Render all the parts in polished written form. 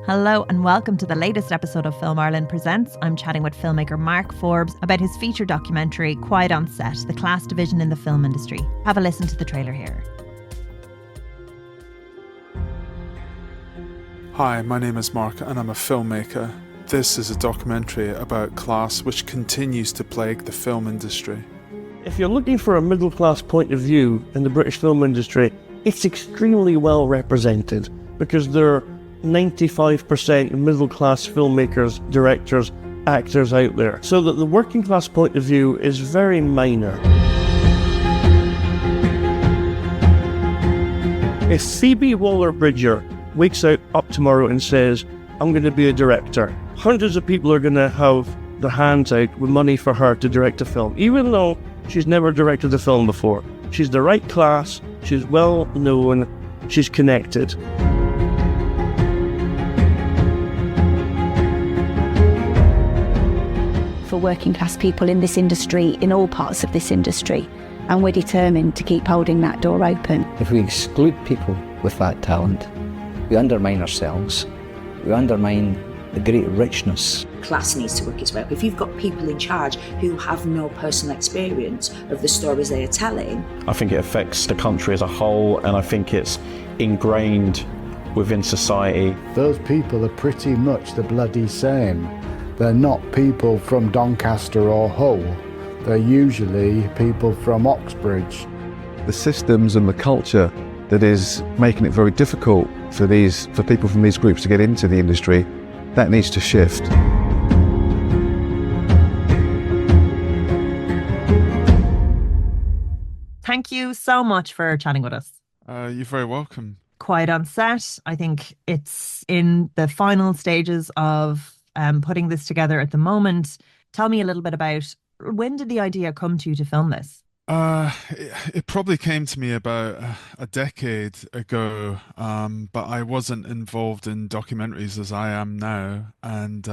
Hello and welcome to the latest episode of Film Ireland Presents. I'm chatting with filmmaker Mark Forbes about his feature documentary, Quiet on Set, the class division in the film industry. Have a listen to the trailer here. Hi, my name is Mark and I'm a filmmaker. This is a documentary about class which continues to plague the film industry. If you're looking for a middle-class point of view in the British film industry, it's extremely well represented because there are 95% middle-class filmmakers, directors, actors out there. So that the working-class point of view is very minor. If Phoebe Waller-Bridger wakes up tomorrow and says, I'm going to be a director, hundreds of people are going to have their hands out with money for her to direct a film, even though she's never directed a film before. She's the right class, she's well known, she's connected. For working class people in this industry, in all parts of this industry, and we're determined to keep holding that door open. If we exclude people with that talent, we undermine ourselves, we undermine the great richness. Class needs to work its way up. If you've got people in charge who have no personal experience of the stories they are telling. I think it affects the country as a whole, and I think it's ingrained within society. Those people are pretty much the bloody same. They're not people from Doncaster or Hull. They're usually people from Oxbridge. The systems and the culture that is making it very difficult for people from these groups to get into the industry, that needs to shift. Thank you so much for chatting with us. You're very welcome. Quiet on Set. I think it's in the final stages of putting this together at the moment. Tell me a little bit about, when did the idea come to you to film this? It probably came to me about a decade ago, but I wasn't involved in documentaries as I am now. And,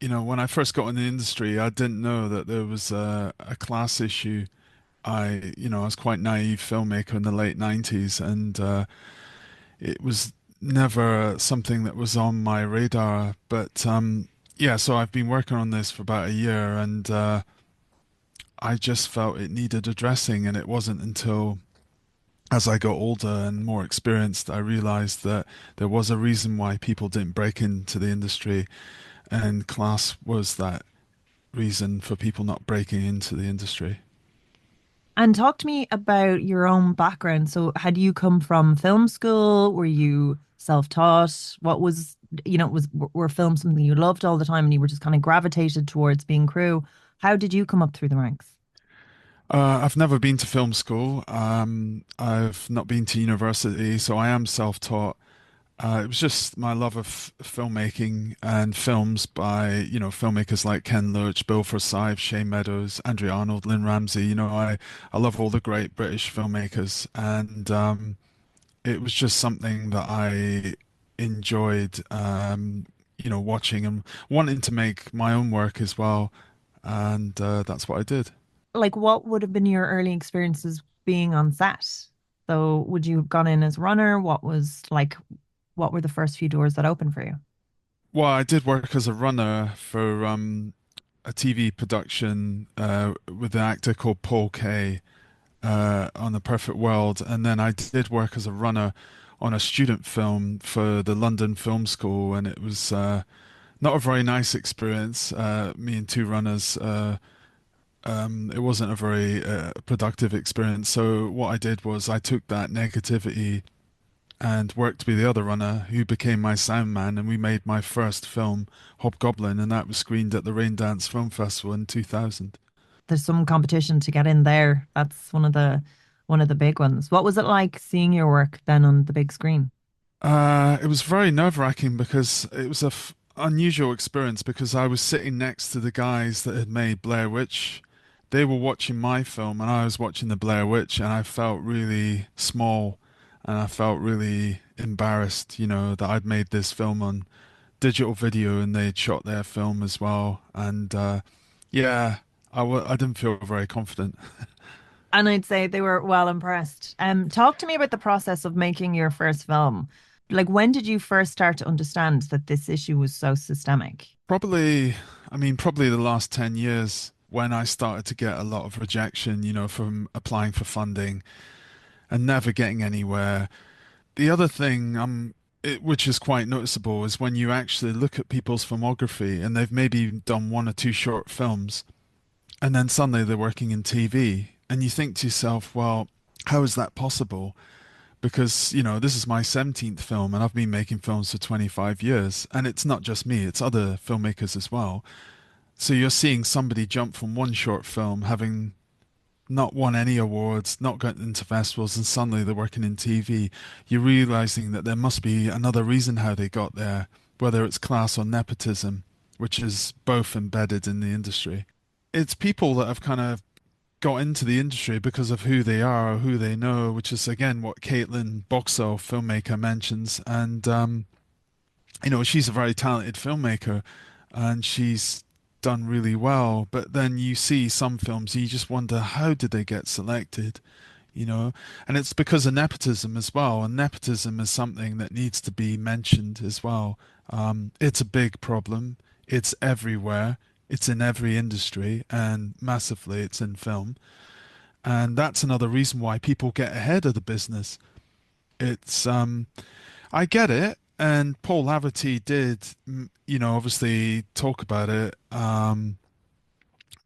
when I first got in the industry, I didn't know that there was a class issue. I was quite naive filmmaker in the late 90s, and it was never something that was on my radar. But so I've been working on this for about a year, and I just felt it needed addressing, and it wasn't until as I got older and more experienced I realized that there was a reason why people didn't break into the industry, and class was that reason for people not breaking into the industry. And talk to me about your own background. So had you come from film school? Were you self-taught? What was, were films something you loved all the time and you were just kind of gravitated towards being crew? How did you come up through the ranks? I've never been to film school. I've not been to university, so I am self-taught. It was just my love of filmmaking and films by, filmmakers like Ken Loach, Bill Forsyth, Shane Meadows, Andrea Arnold, Lynn Ramsey. I love all the great British filmmakers, and it was just something that I enjoyed, watching and wanting to make my own work as well. And that's what I did. Like, what would have been your early experiences being on set? So would you have gone in as runner? What were the first few doors that opened for you? Well, I did work as a runner for a TV production with an actor called Paul Laverty on The Perfect World. And then I did work as a runner on a student film for the London Film School. And it was not a very nice experience, me and two runners. It wasn't a very productive experience. So what I did was I took that negativity and worked to be the other runner, who became my sound man, and we made my first film, Hobgoblin, and that was screened at the Raindance Film Festival in 2000. There's some competition to get in there. That's one of the big ones. What was it like seeing your work then on the big screen? It was very nerve-wracking because it was unusual experience, because I was sitting next to the guys that had made Blair Witch. They were watching my film and I was watching the Blair Witch, and I felt really small and I felt really embarrassed, that I'd made this film on digital video and they'd shot their film as well. And I didn't feel very confident. And I'd say they were well impressed. Talk to me about the process of making your first film. Like, when did you first start to understand that this issue was so systemic? Probably, I mean, probably the last 10 years when I started to get a lot of rejection, from applying for funding and never getting anywhere. The other thing, which is quite noticeable, is when you actually look at people's filmography and they've maybe done one or two short films, and then suddenly they're working in TV, and you think to yourself, well, how is that possible? Because, this is my 17th film and I've been making films for 25 years. And it's not just me, it's other filmmakers as well. So you're seeing somebody jump from one short film, having not won any awards, not gotten into festivals, and suddenly they're working in TV. You're realizing that there must be another reason how they got there, whether it's class or nepotism, which is both embedded in the industry. It's people that have kind of got into the industry because of who they are or who they know, which is again what Caitlin Boxall, filmmaker, mentions. And she's a very talented filmmaker and she's done really well. But then you see some films, you just wonder, how did they get selected? And it's because of nepotism as well. And nepotism is something that needs to be mentioned as well. It's a big problem. It's everywhere. It's in every industry, and massively it's in film. And that's another reason why people get ahead of the business. It's I get it, and Paul Laverty did, obviously talk about it.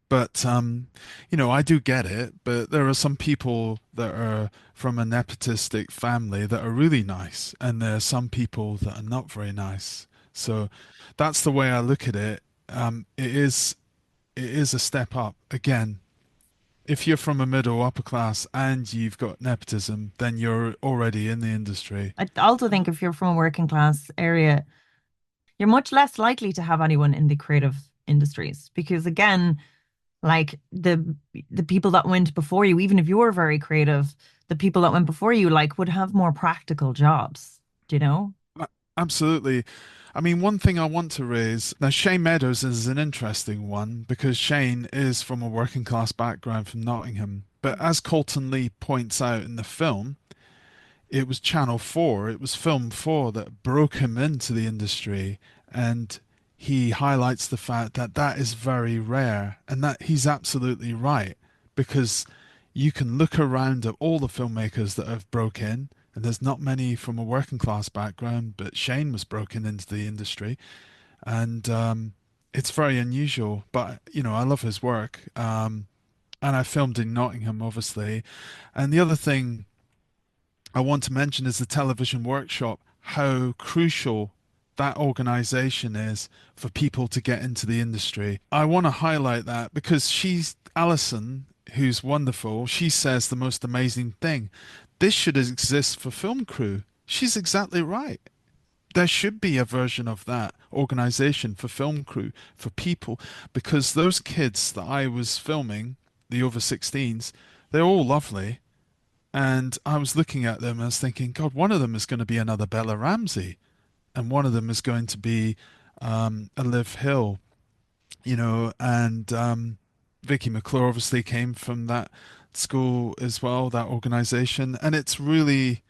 But I do get it, but there are some people that are from a nepotistic family that are really nice, and there are some people that are not very nice. So that's the way I look at it. It is a step up. Again, if you're from a middle upper class and you've got nepotism, then you're already in the industry. I also think if you're from a working class area, you're much less likely to have anyone in the creative industries because again, like the people that went before you, even if you're very creative, the people that went before you like would have more practical jobs, do you know? Absolutely. I mean, one thing I want to raise now, Shane Meadows is an interesting one because Shane is from a working class background from Nottingham. But as Kolton Lee points out in the film, it was Channel 4, it was Film 4 that broke him into the industry. And he highlights the fact that that is very rare and that he's absolutely right because you can look around at all the filmmakers that have broke in and there's not many from a working class background, but Shane was broken into the industry, and it's very unusual. But I love his work, and I filmed in Nottingham, obviously. And the other thing I want to mention is the television workshop. How crucial that organization is for people to get into the industry. I want to highlight that because Alison, who's wonderful, she says the most amazing thing. This should exist for film crew. She's exactly right. There should be a version of that organization for film crew, for people, because those kids that I was filming, the over 16s, they're all lovely. And I was looking at them and I was thinking, God, one of them is going to be another Bella Ramsey. And one of them is going to be a Liv Hill, and Vicky McClure obviously came from that school as well, that organization. And it's really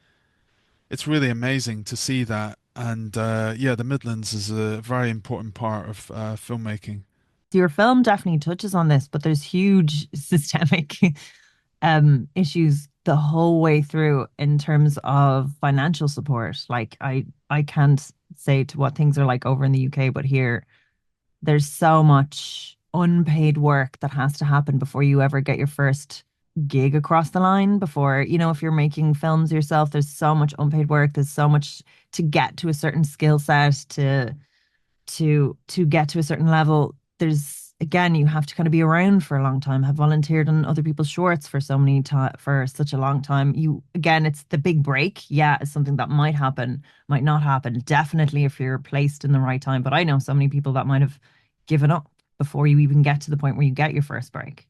amazing to see that. And the Midlands is a very important part of filmmaking. Your film definitely touches on this, but there's huge systemic issues the whole way through in terms of financial support. Like I can't say to what things are like over in the UK, but here there's so much unpaid work that has to happen before you ever get your first gig across the line. Before, if you're making films yourself, there's so much unpaid work. There's so much to get to a certain skill set to get to a certain level. There's again, you have to kind of be around for a long time, have volunteered on other people's shorts for for such a long time. It's the big break. Yeah, it's something that might happen, might not happen. Definitely if you're placed in the right time. But I know so many people that might have given up before you even get to the point where you get your first break.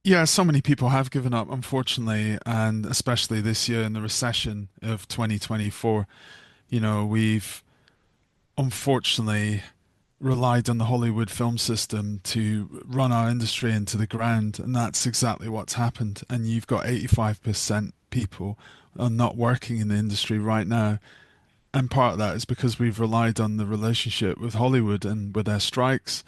Yeah, so many people have given up, unfortunately, and especially this year in the recession of 2024. We've unfortunately relied on the Hollywood film system to run our industry into the ground, and that's exactly what's happened. And you've got 85% people are not working in the industry right now. And part of that is because we've relied on the relationship with Hollywood and with their strikes.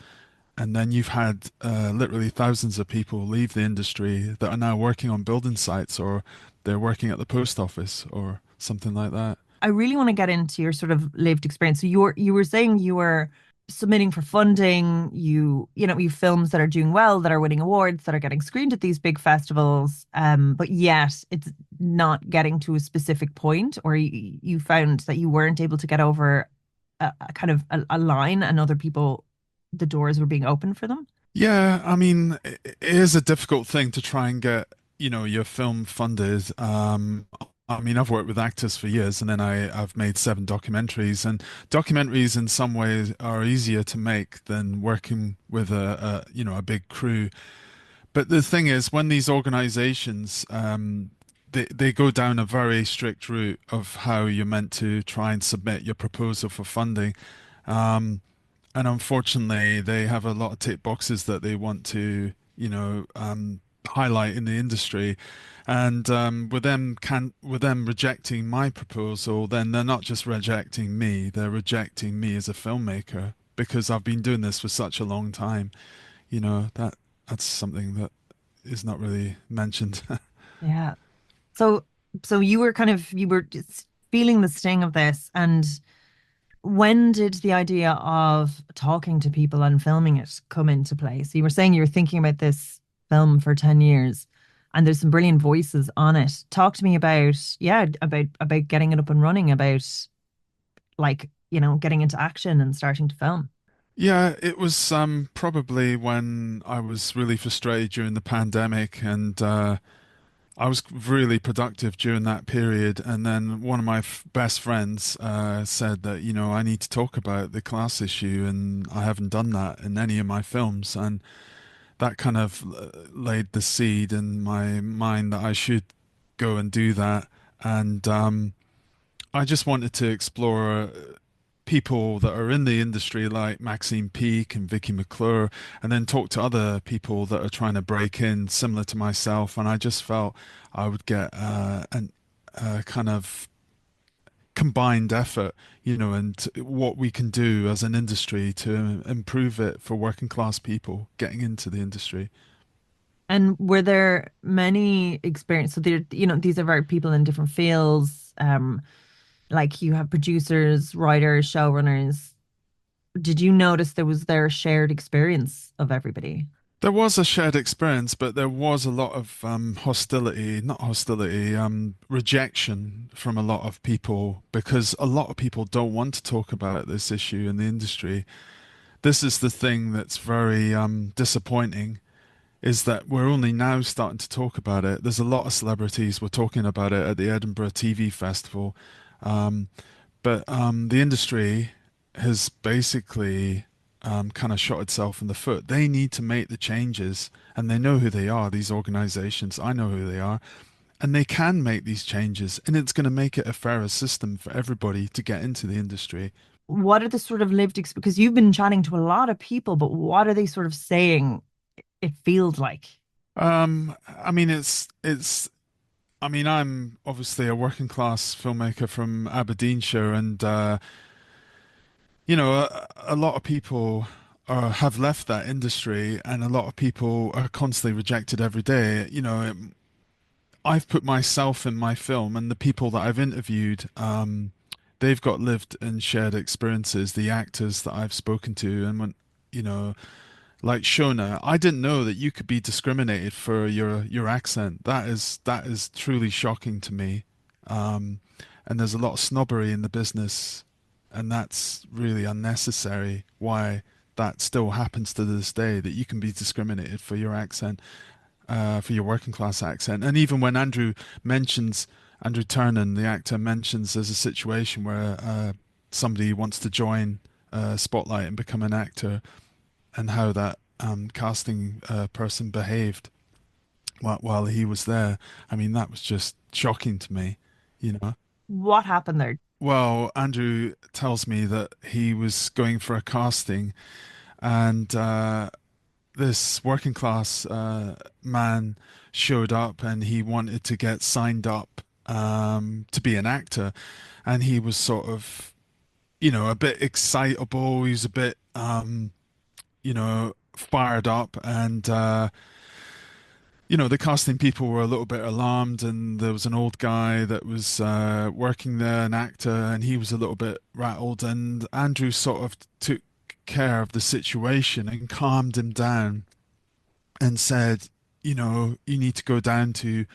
And then you've had literally thousands of people leave the industry that are now working on building sites, or they're working at the post office or something like that. I really want to get into your sort of lived experience. So you were saying you were submitting for funding, you films that are doing well, that are winning awards, that are getting screened at these big festivals, but yet it's not getting to a specific point, or you found that you weren't able to get over a kind of a line, and other people, the doors were being opened for them. Yeah, I mean, it is a difficult thing to try and get, your film funded. I mean, I've worked with actors for years, and then I've made 7 documentaries, and documentaries in some ways are easier to make than working with a big crew. But the thing is, when these organizations, they go down a very strict route of how you're meant to try and submit your proposal for funding. Um, and unfortunately, they have a lot of tick boxes that they want to, highlight in the industry. And with them rejecting my proposal, then they're not just rejecting me, they're rejecting me as a filmmaker because I've been doing this for such a long time. That's something that is not really mentioned. Yeah. So you were just feeling the sting of this, and when did the idea of talking to people and filming it come into play? So you were saying you were thinking about this film for 10 years, and there's some brilliant voices on it. Talk to me about, yeah, about getting it up and running, about like, getting into action and starting to film. Yeah, it was probably when I was really frustrated during the pandemic, and I was really productive during that period. And then one of my best friends said that, I need to talk about the class issue, and I haven't done that in any of my films. And that kind of laid the seed in my mind that I should go and do that. And I just wanted to explore people that are in the industry like Maxine, Peake and Vicky, McClure, and then talk to other people that are trying to break in similar to myself. And I just felt I would get a kind of combined effort, and what we can do as an industry to improve it for working class people getting into the industry. And were there many experience? So these are very people in different fields. Like you have producers, writers, showrunners. Did you notice there shared experience of everybody? There was a shared experience, but there was a lot of hostility, not hostility, rejection from a lot of people because a lot of people don't want to talk about this issue in the industry. This is the thing that's very disappointing, is that we're only now starting to talk about it. There's a lot of celebrities were talking about it at the Edinburgh TV Festival, um, but the industry has basically kind of shot itself in the foot. They need to make the changes, and they know who they are, these organizations. I know who they are, and they can make these changes, and it's going to make it a fairer system for everybody to get into the industry. What are the sort of because you've been chatting to a lot of people, but what are they sort of saying it feels like? I mean, I mean, I'm obviously a working class filmmaker from Aberdeenshire, and a lot of people have left that industry, and a lot of people are constantly rejected every day. I've put myself in my film, and the people that I've interviewed, they've got lived and shared experiences. The actors that I've spoken to, and when, like Shona, I didn't know that you could be discriminated for your accent. That is truly shocking to me. And there's a lot of snobbery in the business, and that's really unnecessary. Why that still happens to this day, that you can be discriminated for your accent, for your working class accent. And even when Andrew Turnan, the actor, mentions there's a situation where somebody wants to join Spotlight and become an actor, and how that casting person behaved while he was there. I mean, that was just shocking to me. What happened there? Well, Andrew tells me that he was going for a casting, and this working class man showed up, and he wanted to get signed up to be an actor, and he was sort of, a bit excitable. He was a bit, fired up, and the casting people were a little bit alarmed, and there was an old guy that was working there, an actor, and he was a little bit rattled, and Andrew sort of took care of the situation and calmed him down and said, you need to go down to,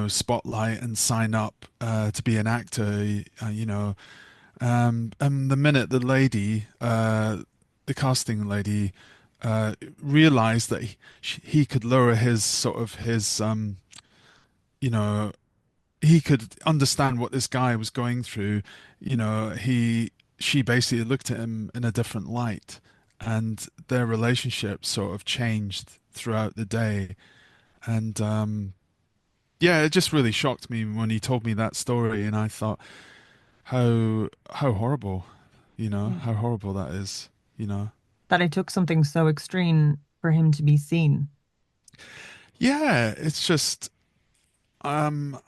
Spotlight and sign up to be an actor, and the minute the casting lady, realized that he could lower his sort of you know, he could understand what this guy was going through. She basically looked at him in a different light, and their relationship sort of changed throughout the day. And yeah, it just really shocked me when he told me that story, and I thought how horrible, how horrible that is. That it took something so extreme for him to be seen. Yeah, it's just um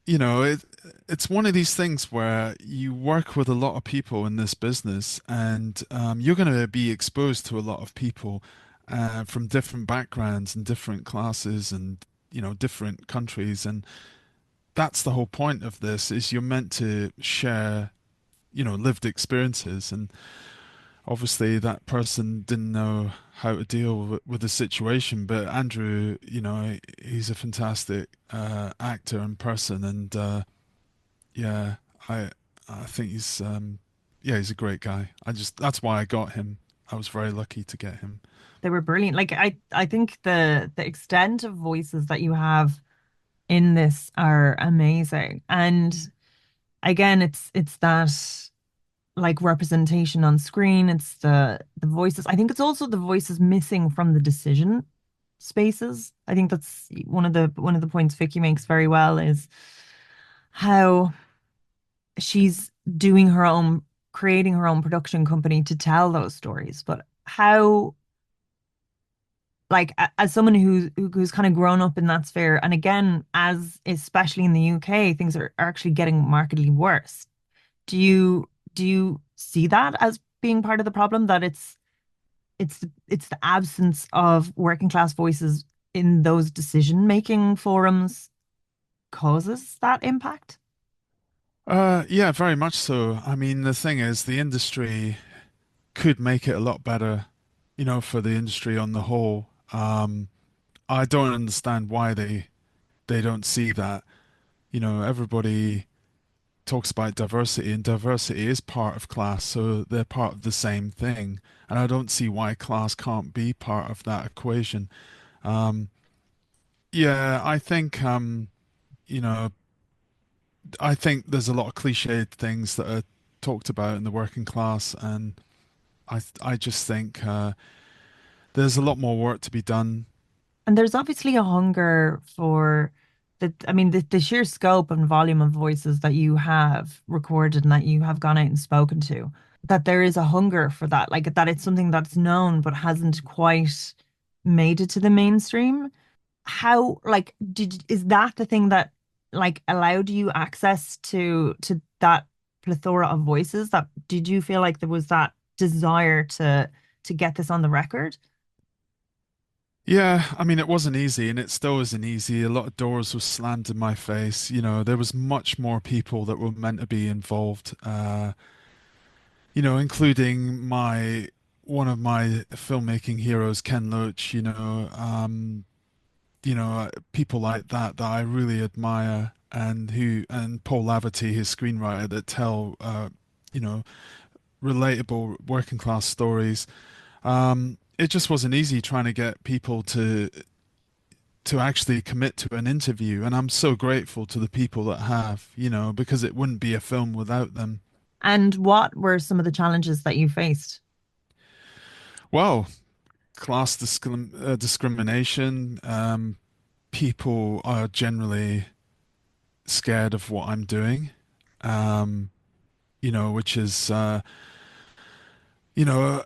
it's one of these things where you work with a lot of people in this business, and you're going to be exposed to a lot of people from different backgrounds and different classes and different countries, and that's the whole point of this, is you're meant to share lived experiences. And obviously that person didn't know how to deal with the situation, but Andrew, he's a fantastic actor and person, and yeah, I think he's a great guy. That's why I got him. I was very lucky to get him. They were brilliant. Like I think the extent of voices that you have in this are amazing. And again, it's that like representation on screen. It's the voices. I think it's also the voices missing from the decision spaces. I think that's one of the points Vicky makes very well, is how she's creating her own production company to tell those stories. But how, like, as someone who's kind of grown up in that sphere, and again, as especially in the UK, things are actually getting markedly worse. Do you see that as being part of the problem, that it's the absence of working class voices in those decision making forums causes that impact? Yeah, very much so. I mean, the thing is, the industry could make it a lot better, for the industry on the whole. I don't understand why they don't see that. Everybody talks about diversity, and diversity is part of class, so they're part of the same thing. And I don't see why class can't be part of that equation. Um, yeah, you know, I think there's a lot of cliched things that are talked about in the working class, and I just think there's a lot more work to be done. And there's obviously a hunger for I mean, the sheer scope and volume of voices that you have recorded and that you have gone out and spoken to, that there is a hunger for that, like that it's something that's known but hasn't quite made it to the mainstream. How, like, is that the thing that like allowed you access to that plethora of voices? That did you feel like there was that desire to get this on the record? Yeah, I mean, it wasn't easy, and it still isn't easy. A lot of doors were slammed in my face. There was much more people that were meant to be involved, including one of my filmmaking heroes, Ken Loach, people like that I really admire, and Paul Laverty, his screenwriter, that tell, you know, relatable working class stories. It just wasn't easy trying to get people to actually commit to an interview, and I'm so grateful to the people that have, because it wouldn't be a film without them. And what were some of the challenges that you faced? Well, discrimination. People are generally scared of what I'm doing, which is you know,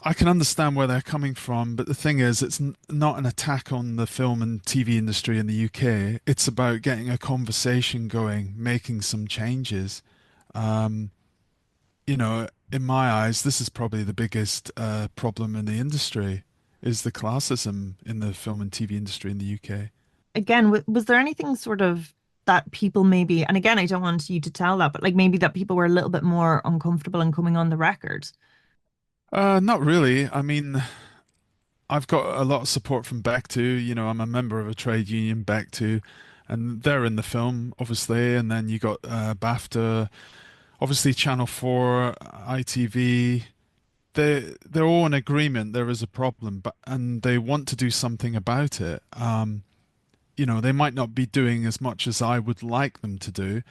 I can understand where they're coming from, but the thing is, it's not an attack on the film and TV industry in the UK. It's about getting a conversation going, making some changes. Um, in my eyes, this is probably the biggest problem in the industry, is the classism in the film and TV industry in the UK. Again, was there anything sort of that people maybe, and again, I don't want you to tell that, but like maybe that people were a little bit more uncomfortable in coming on the record? Not really. I mean, I've got a lot of support from Back to, I'm a member of a trade union, Back to, and they're in the film, obviously. And then you got BAFTA, obviously Channel 4, ITV. They're all in agreement there is a problem, but and they want to do something about it. They might not be doing as much as I would like them to do,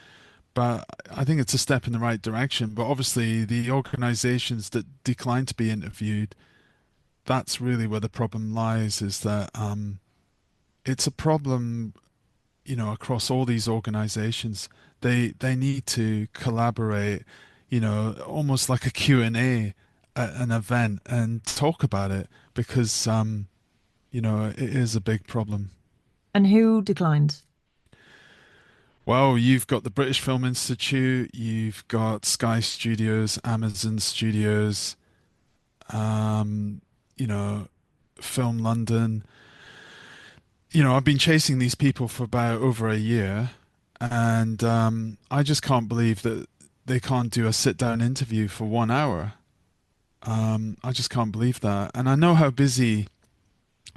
but I think it's a step in the right direction. But obviously, the organizations that decline to be interviewed, that's really where the problem lies, is that it's a problem, across all these organizations. They need to collaborate, almost like a Q&A at an event and talk about it because it is a big problem. And who declined? Well, you've got the British Film Institute, you've got Sky Studios, Amazon Studios, um, you know, Film London. I've been chasing these people for about over a year, and I just can't believe that they can't do a sit-down interview for 1 hour. I just can't believe that. And I know how busy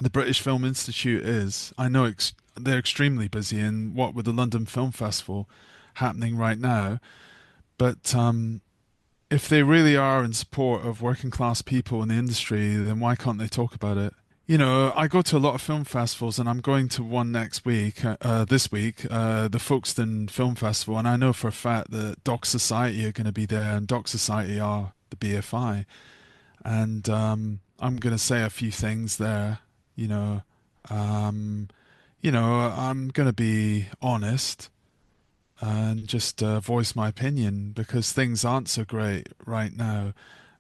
the British Film Institute is. I know they're extremely busy, and what with the London Film Festival happening right now. But if they really are in support of working class people in the industry, then why can't they talk about it? I go to a lot of film festivals, and I'm going to one next week, this week, the Folkestone Film Festival, and I know for a fact that Doc Society are going to be there, and Doc Society are the BFI. And I'm going to say a few things there, you know. Um, I'm going to be honest and just voice my opinion because things aren't so great right now.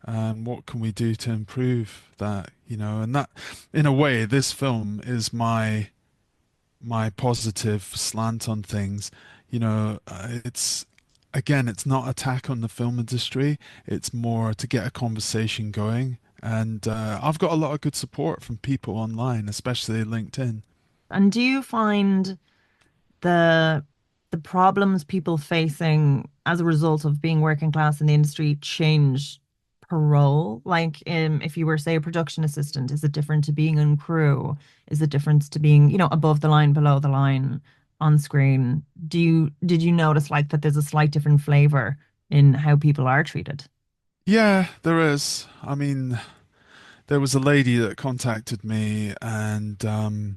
And what can we do to improve that? And that, in a way, this film is my positive slant on things. It's again, it's not attack on the film industry. It's more to get a conversation going. And I've got a lot of good support from people online, especially LinkedIn. And do you find the the problems people facing as a result of being working class in the industry change per role? Like, if you were, say, a production assistant, is it different to being on crew? Is it different to being, above the line, below the line, on screen? Did you notice like that there's a slight different flavor in how people are treated? Yeah, there is. I mean, there was a lady that contacted me and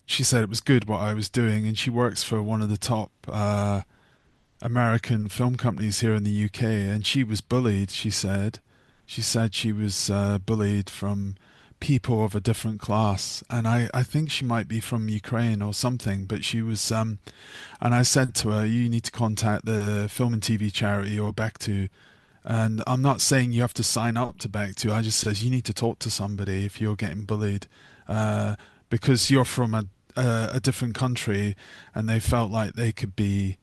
she said it was good what I was doing, and she works for one of the top American film companies here in the UK, and she was bullied, she said. She said she was bullied from people of a different class, and I think she might be from Ukraine or something, but she was, and I said to her, you need to contact the film and TV charity you're back to. And I'm not saying you have to sign up to back to. I just says you need to talk to somebody if you're getting bullied, because you're from a different country, and they felt like they could be,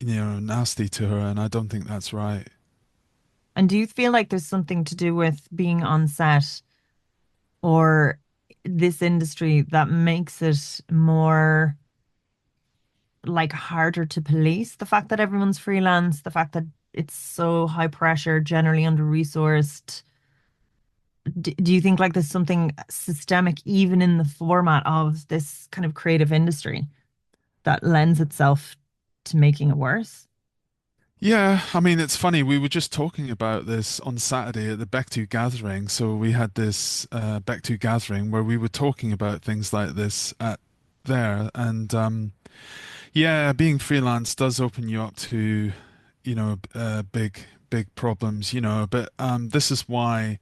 nasty to her, and I don't think that's right. And do you feel like there's something to do with being on set or this industry that makes it more like harder to police? The fact that everyone's freelance, the fact that it's so high pressure, generally under-resourced. Do you think like there's something systemic even in the format of this kind of creative industry that lends itself to making it worse? Yeah, I mean, it's funny. We were just talking about this on Saturday at the Back2 gathering. So we had this Back2 gathering where we were talking about things like this at there. And yeah, being freelance does open you up to, big problems, but this is why,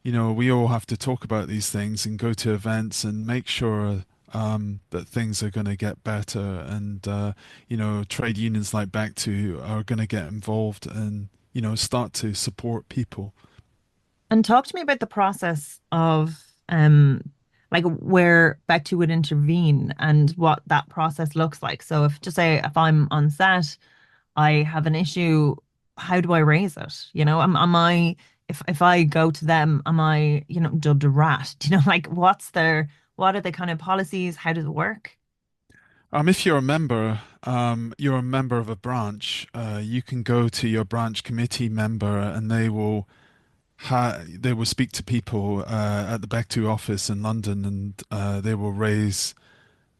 we all have to talk about these things and go to events and make sure that things are going to get better, and trade unions like Back to are going to get involved and start to support people. And talk to me about the process of like where Bectu would intervene and what that process looks like. So if just say if I'm on set, I have an issue, how do I raise it? Am I if I go to them, am I, dubbed a rat? Do you know, like what are the kind of policies? How does it work? If you're a member of a branch, you can go to your branch committee member and they will speak to people at the Bectu office in London, and they will raise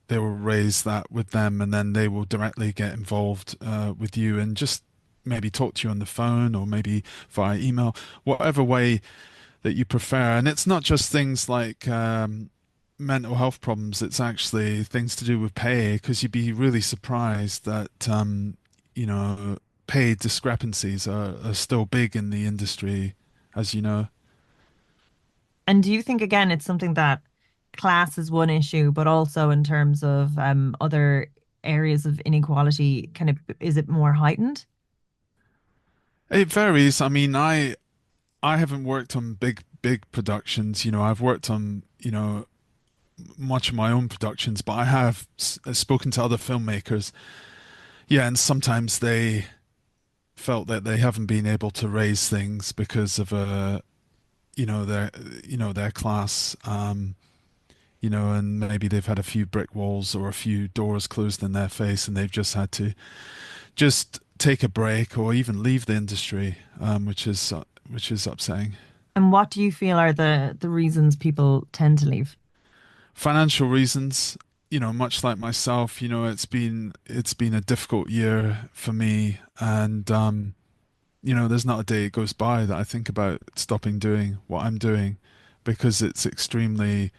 that with them, and then they will directly get involved with you and just maybe talk to you on the phone or maybe via email, whatever way that you prefer. And it's not just things like mental health problems, it's actually things to do with pay, because you'd be really surprised that, you know, pay discrepancies are still big in the industry, as you know. And do you think again it's something that class is one issue, but also in terms of other areas of inequality, kind of is it more heightened? It varies. I mean, I haven't worked on big productions. You know, I've worked on, you know, much of my own productions, but I have spoken to other filmmakers. Yeah, and sometimes they felt that they haven't been able to raise things because of you know, their class. You know, and maybe they've had a few brick walls or a few doors closed in their face, and they've just had to just take a break or even leave the industry, which is upsetting. And what do you feel are the reasons people tend to leave? Financial reasons, you know, much like myself, you know, it's been a difficult year for me, and you know, there's not a day it goes by that I think about stopping doing what I'm doing, because it's extremely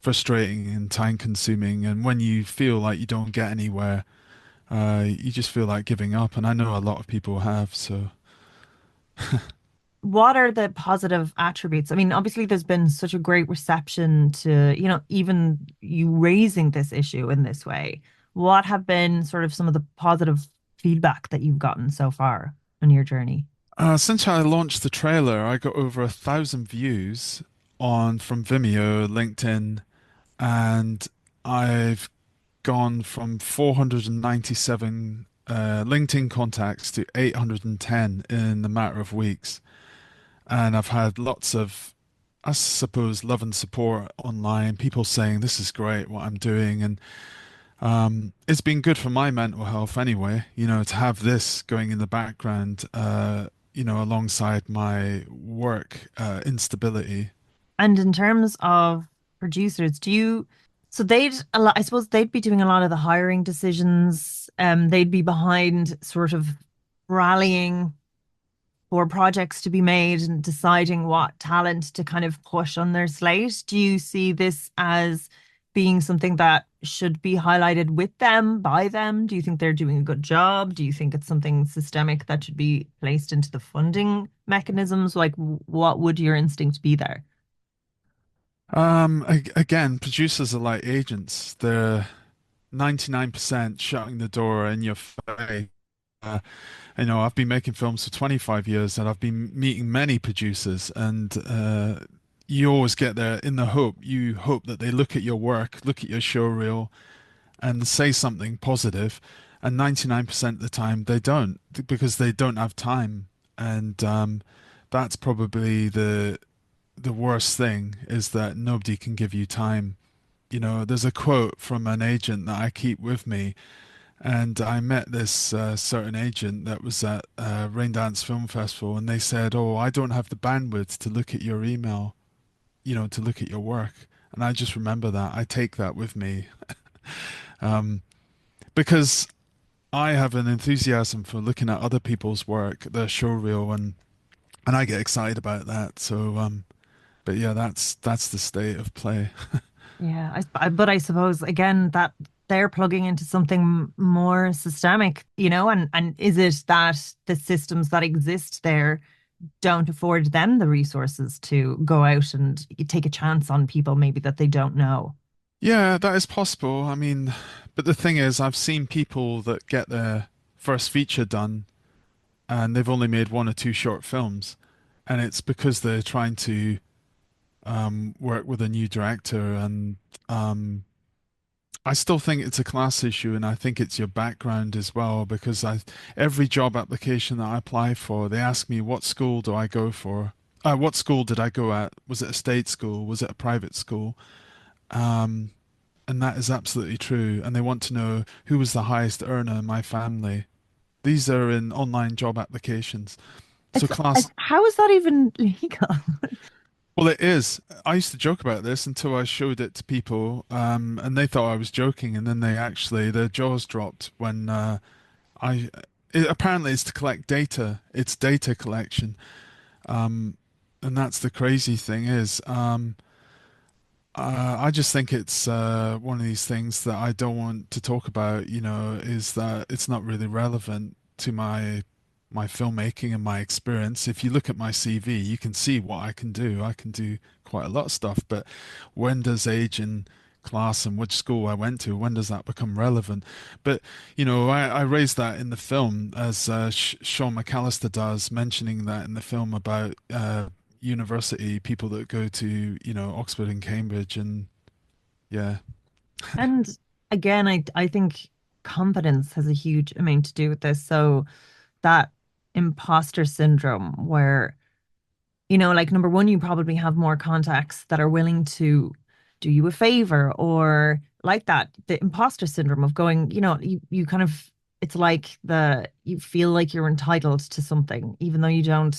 frustrating and time consuming, and when you feel like you don't get anywhere, you just feel like giving up, and I know a lot of people have, so. What are the positive attributes? I mean, obviously there's been such a great reception to, even you raising this issue in this way. What have been sort of some of the positive feedback that you've gotten so far on your journey? Since I launched the trailer, I got over 1,000 views on from Vimeo, LinkedIn, and I've gone from 497 LinkedIn contacts to 810 in the matter of weeks. And I've had lots of, I suppose, love and support online, people saying this is great what I'm doing. And it's been good for my mental health anyway, you know, to have this going in the background, you know, alongside my work instability. And in terms of producers, so they'd a lot, I suppose they'd be doing a lot of the hiring decisions. They'd be behind sort of rallying for projects to be made and deciding what talent to kind of push on their slate. Do you see this as being something that should be highlighted with them, by them? Do you think they're doing a good job? Do you think it's something systemic that should be placed into the funding mechanisms? Like, what would your instinct be there? Again, producers are like agents. They're 99% shutting the door in your face. Uh, you know, I've been making films for 25 years, and I've been meeting many producers, and you always get there in the hope, you hope that they look at your work, look at your show reel, and say something positive, and 99% of the time they don't, because they don't have time. And that's probably the worst thing, is that nobody can give you time. You know, there's a quote from an agent that I keep with me, and I met this certain agent that was at Raindance Film Festival, and they said, "Oh, I don't have the bandwidth to look at your email, you know, to look at your work." And I just remember that. I take that with me, um, because I have an enthusiasm for looking at other people's work, their showreel, and I get excited about that. So, but yeah, that's the state of play. Yeah, but I suppose again that they're plugging into something more systemic, and is it that the systems that exist there don't afford them the resources to go out and take a chance on people maybe that they don't know? Yeah, that is possible. I mean, but the thing is, I've seen people that get their first feature done, and they've only made one or two short films. and it's because they're trying to work with a new director, and I still think it's a class issue, and I think it's your background as well, because every job application that I apply for, they ask me what school do I go for? What school did I go at? Was it a state school? Was it a private school? Um, and that is absolutely true. And they want to know who was the highest earner in my family. These are in online job applications. So How is that even legal? well, it is. I used to joke about this until I showed it to people, and they thought I was joking, and then their jaws dropped when apparently it's to collect data. It's data collection, and that's the crazy thing is, I just think it's one of these things that I don't want to talk about. Is that it's not really relevant to my filmmaking and my experience. If you look at my CV, you can see what I can do. I can do quite a lot of stuff, but when does age and class and which school I went to, when does that become relevant? But, I raised that in the film as Sean McAllister does, mentioning that in the film about university people that go to, Oxford and Cambridge, and yeah. And again, I think confidence has a huge amount to do with this. So that imposter syndrome where, like number one, you probably have more contacts that are willing to do you a favor or like that. The imposter syndrome of going, you kind of, it's like you feel like you're entitled to something, even though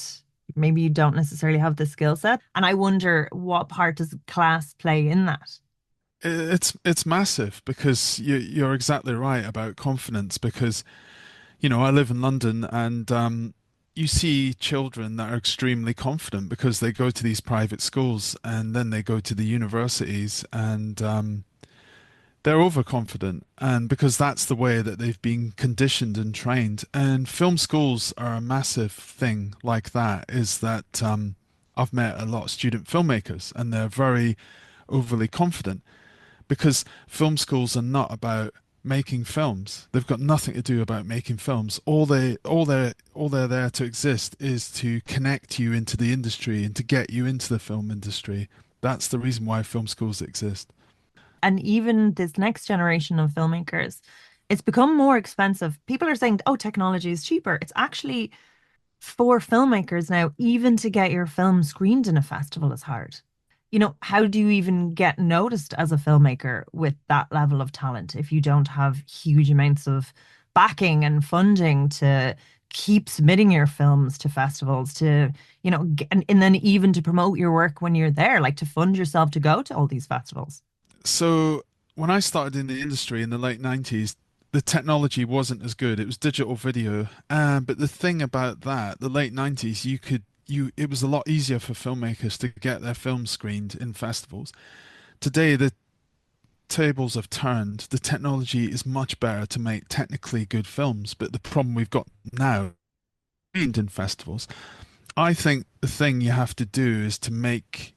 maybe you don't necessarily have the skill set. And I wonder what part does class play in that? It's massive, because you're exactly right about confidence, because I live in London, and you see children that are extremely confident because they go to these private schools and then they go to the universities, and they're overconfident, and because that's the way that they've been conditioned and trained. And film schools are a massive thing like that, is that I've met a lot of student filmmakers and they're very overly confident, because film schools are not about making films. They've got nothing to do about making films. All they're there to exist is to connect you into the industry and to get you into the film industry. That's the reason why film schools exist. And even this next generation of filmmakers, it's become more expensive. People are saying, oh, technology is cheaper. It's actually for filmmakers now, even to get your film screened in a festival is hard. How do you even get noticed as a filmmaker with that level of talent if you don't have huge amounts of backing and funding to keep submitting your films to festivals to, and then even to promote your work when you're there, like to fund yourself to go to all these festivals? So when I started in the industry in the late 90s, the technology wasn't as good. It was digital video. But the thing about that, the late 90s, it was a lot easier for filmmakers to get their films screened in festivals. Today, the tables have turned. The technology is much better to make technically good films, but the problem we've got now in festivals, I think the thing you have to do is to make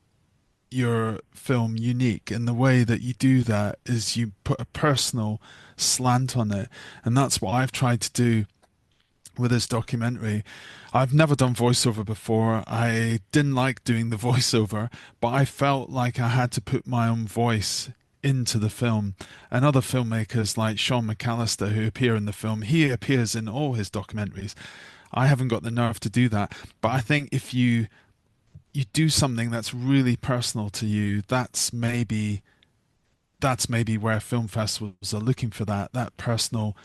your film unique, and the way that you do that is you put a personal slant on it, and that's what I've tried to do with this documentary. I've never done voiceover before. I didn't like doing the voiceover, but I felt like I had to put my own voice into the film. And other filmmakers like Sean McAllister, who appear in the film, he appears in all his documentaries. I haven't got the nerve to do that, but I think if you do something that's really personal to you, that's maybe where film festivals are looking for, that personal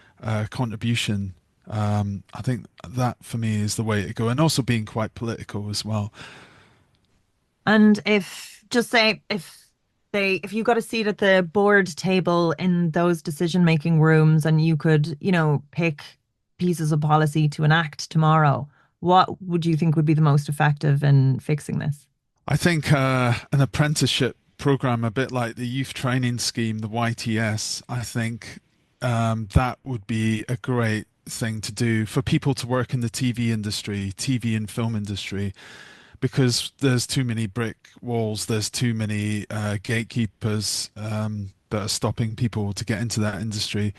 contribution. I think that for me is the way to go, and also being quite political as well. And if you got a seat at the board table in those decision-making rooms and you could, pick pieces of policy to enact tomorrow, what would you think would be the most effective in fixing this? I think an apprenticeship program, a bit like the youth training scheme, the YTS, I think that would be a great thing to do for people to work in the TV industry, TV and film industry, because there's too many brick walls, there's too many gatekeepers that are stopping people to get into that industry.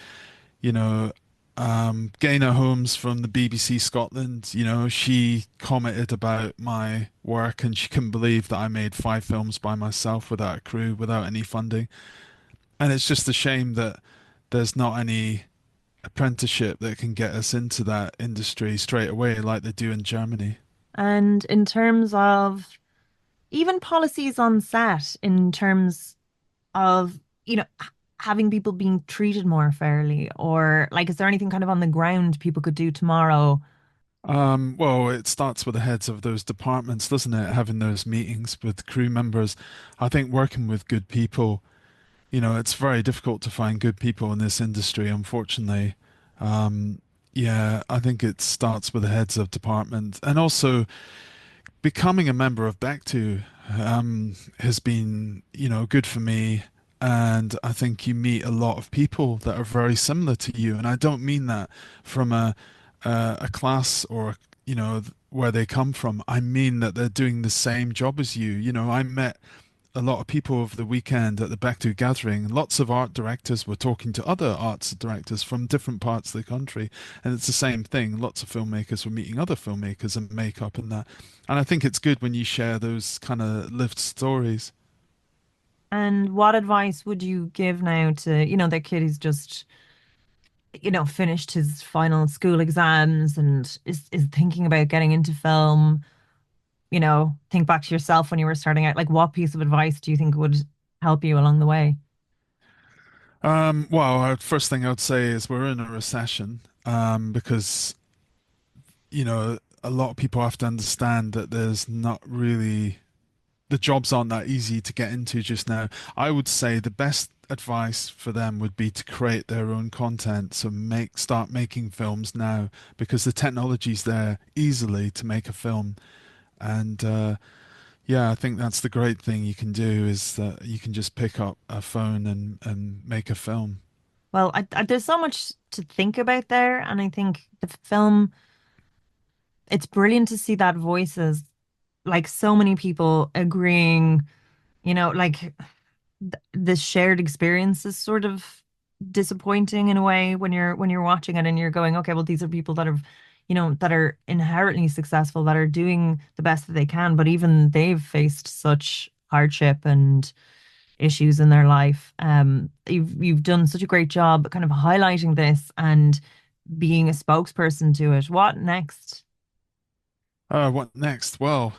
Gaynor Holmes from the BBC Scotland, she commented about my work and she couldn't believe that I made 5 films by myself without a crew, without any funding. And it's just a shame that there's not any apprenticeship that can get us into that industry straight away like they do in Germany. And in terms of even policies on set, in terms of, having people being treated more fairly, or like, is there anything kind of on the ground people could do tomorrow? Well, it starts with the heads of those departments, doesn't it? Having those meetings with crew members. I think working with good people, it's very difficult to find good people in this industry, unfortunately. Yeah, I think it starts with the heads of department. And also becoming a member of Back2 has been, good for me. And I think you meet a lot of people that are very similar to you. And I don't mean that from a class or, where they come from. I mean that they're doing the same job as you. I met a lot of people over the weekend at the Back2 gathering. Lots of art directors were talking to other arts directors from different parts of the country. And it's the same thing. Lots of filmmakers were meeting other filmmakers and makeup and that. And I think it's good when you share those kind of lived stories. And what advice would you give now to, that kid who's just, finished his final school exams and is thinking about getting into film? Think back to yourself when you were starting out. Like, what piece of advice do you think would help you along the way? Well, first thing I would say is we're in a recession, because, a lot of people have to understand that there's not really, the jobs aren't that easy to get into just now. I would say the best advice for them would be to create their own content. So start making films now, because the technology's there easily to make a film. And yeah, I think that's the great thing you can do, is that you can just pick up a phone and make a film. Well, there's so much to think about there. And I think the film, it's brilliant to see that voices, like so many people agreeing, like this shared experience is sort of disappointing in a way when you're watching it and you're going, okay, well, these are people that have, that are inherently successful, that are doing the best that they can, but even they've faced such hardship and issues in their life. You've done such a great job kind of highlighting this and being a spokesperson to it. What next? What next? Well,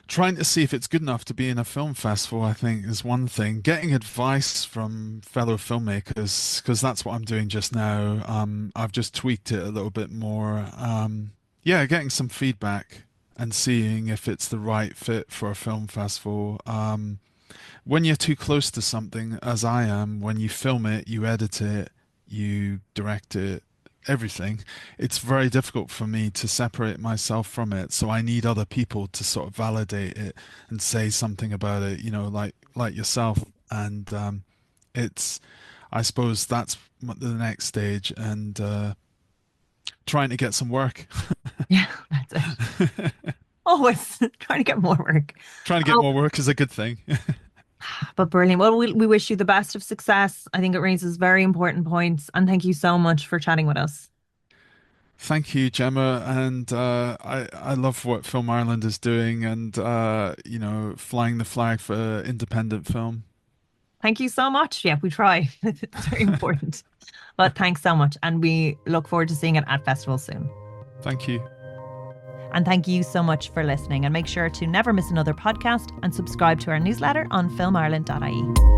trying to see if it's good enough to be in a film festival, I think, is one thing. Getting advice from fellow filmmakers, because that's what I'm doing just now. I've just tweaked it a little bit more. Yeah, getting some feedback and seeing if it's the right fit for a film festival. When you're too close to something, as I am, when you film it, you edit it, you direct it, everything, it's very difficult for me to separate myself from it. So I need other people to sort of validate it and say something about it, like yourself. And it's, I suppose that's the next stage, and trying to get some work. Yeah, that's it. Always trying to get more work. Trying to get more work is a good thing. But brilliant. Well, we wish you the best of success. I think it raises very important points. And thank you so much for chatting with us. Thank you, Gemma. And I love what Film Ireland is doing, and, flying the flag for independent film. Thank you so much. Yeah, we try. It's very important. But thanks so much. And we look forward to seeing it at festivals soon. Thank you. And thank you so much for listening. And make sure to never miss another podcast and subscribe to our newsletter on filmireland.ie.